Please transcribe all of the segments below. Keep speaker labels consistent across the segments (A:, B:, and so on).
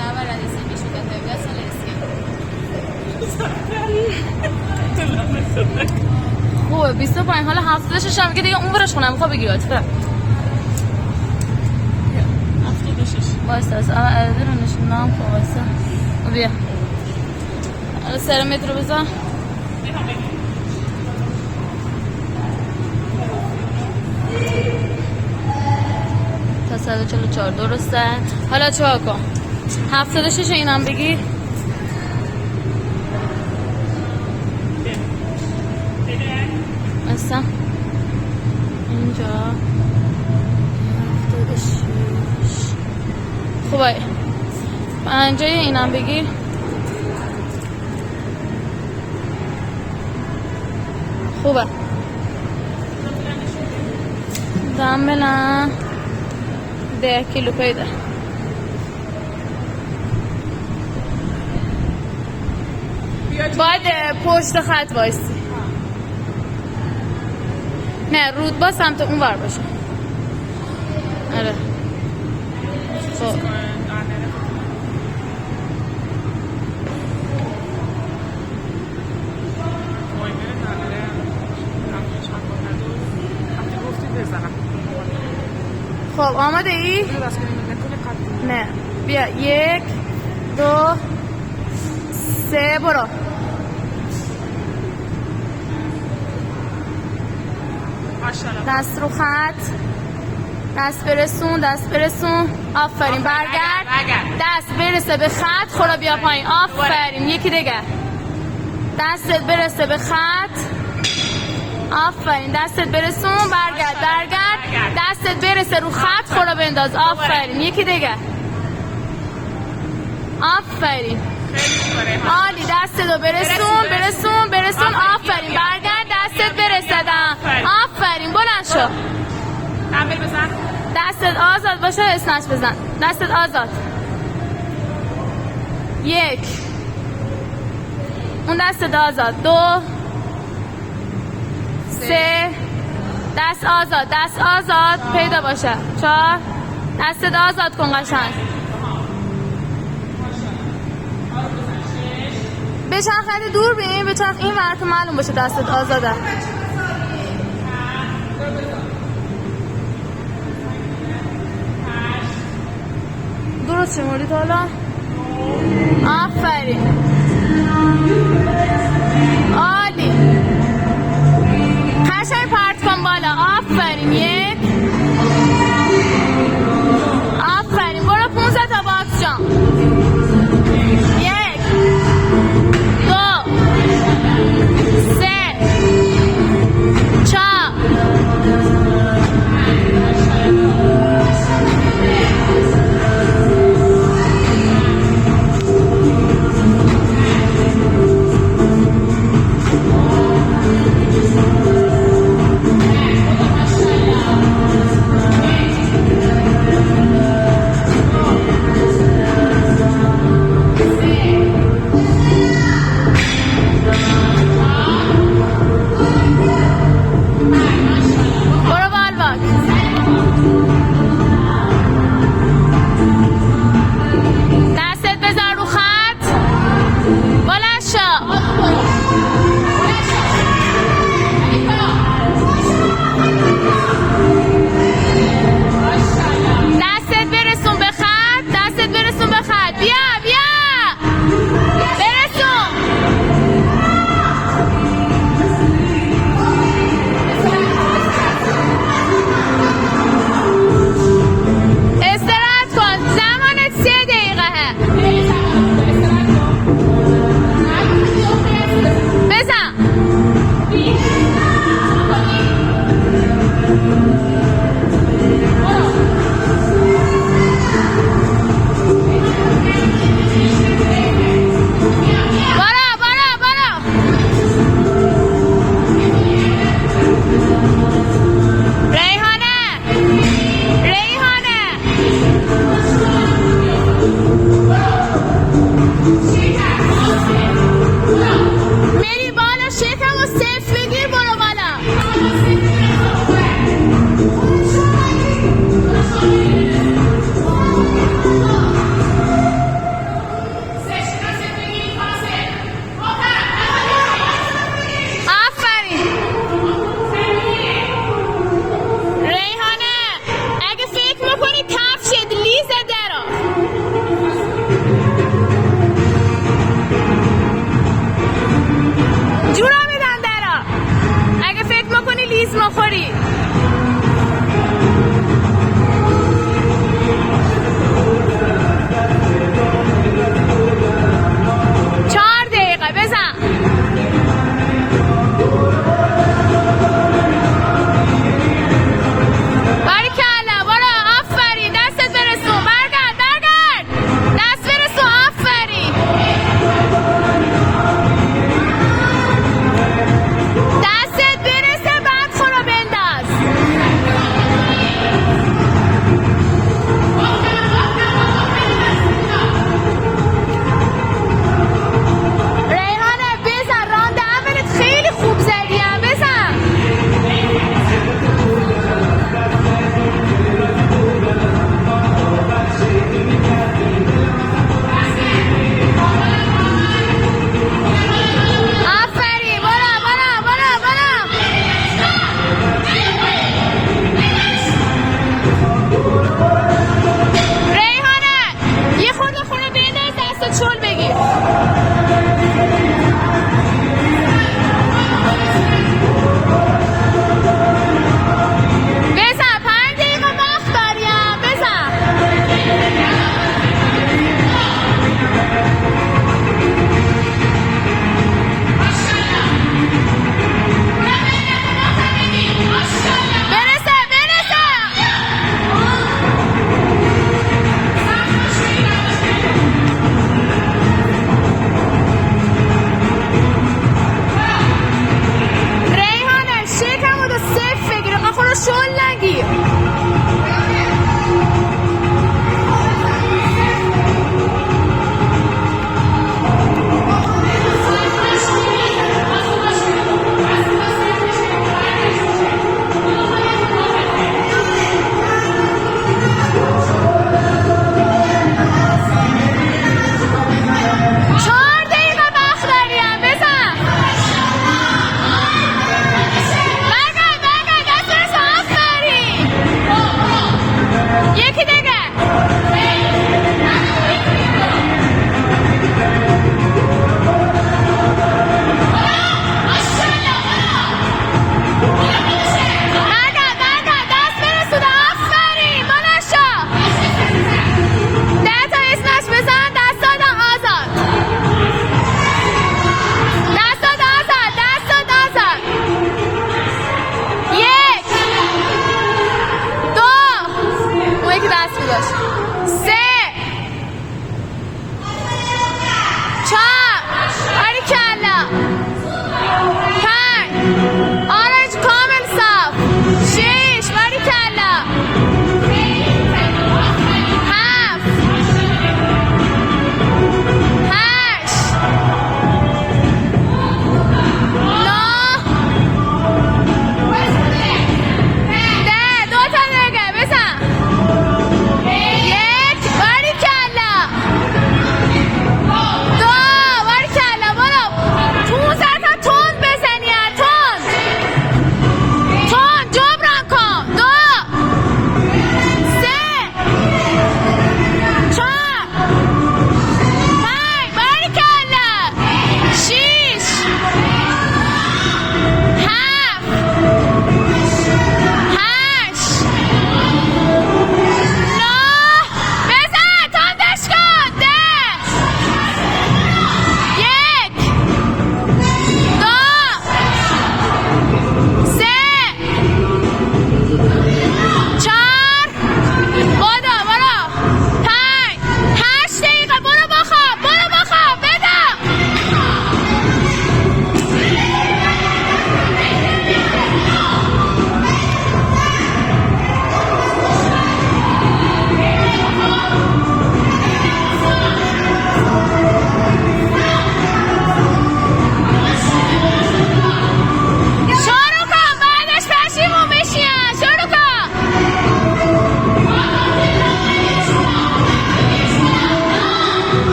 A: estaba agradecimiento que te veas a la خوبه 25 حالا 76 هم که دیگه اون برش خونم میخواه بگیرات فرق
B: 76
A: وایستا از درونش نام خب وایستا بیا حالا سر متر بزن تا 144 درسته حالا چه کن 76 اینم بگیر مثلا اینجا 76 خوبه پنجای اینم بگیر خوبه دمبلا 10 کیلو پیدا باید پشت خط وایسی نه رود با سمت اون ور باشه آره خب خب آماده ای؟ نه بیا 1 2 3 برو دست رو خط دست برسون آفرین برگرد دست برسه به خط خورا بیا پایین آفرین یکی دیگه دستت برسه به خط آفرین دستت برسون برگرد دستت برسه رو خط خورا بنداز آفرین یکی دیگه آفرین عالی دستت رو برسون آفرین برگرد دستت برسه آفرین بلند شو دستت آزاد باشه اسنش بزن دستت آزاد 1 اون دستت آزاد 2 3 دست آزاد پیدا باشه 4 دستت آزاد کن قشنگ بچرخ خیلی دور بین بچرخ این ورکه معلوم باشه دستت آزاده درست شمردید حالا آفرین عالی قشنگ پرت کن بالا آفرین 1 آفرین برو 15 تا باکس جان 1 2 3 4 5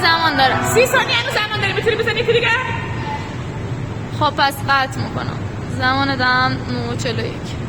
A: زمان داره.
B: 30 ثانیه هنوز زمان داره. میتونی بزنی یکی دیگه؟
A: خب پس قطع میکنم. زمان دارم 9:41.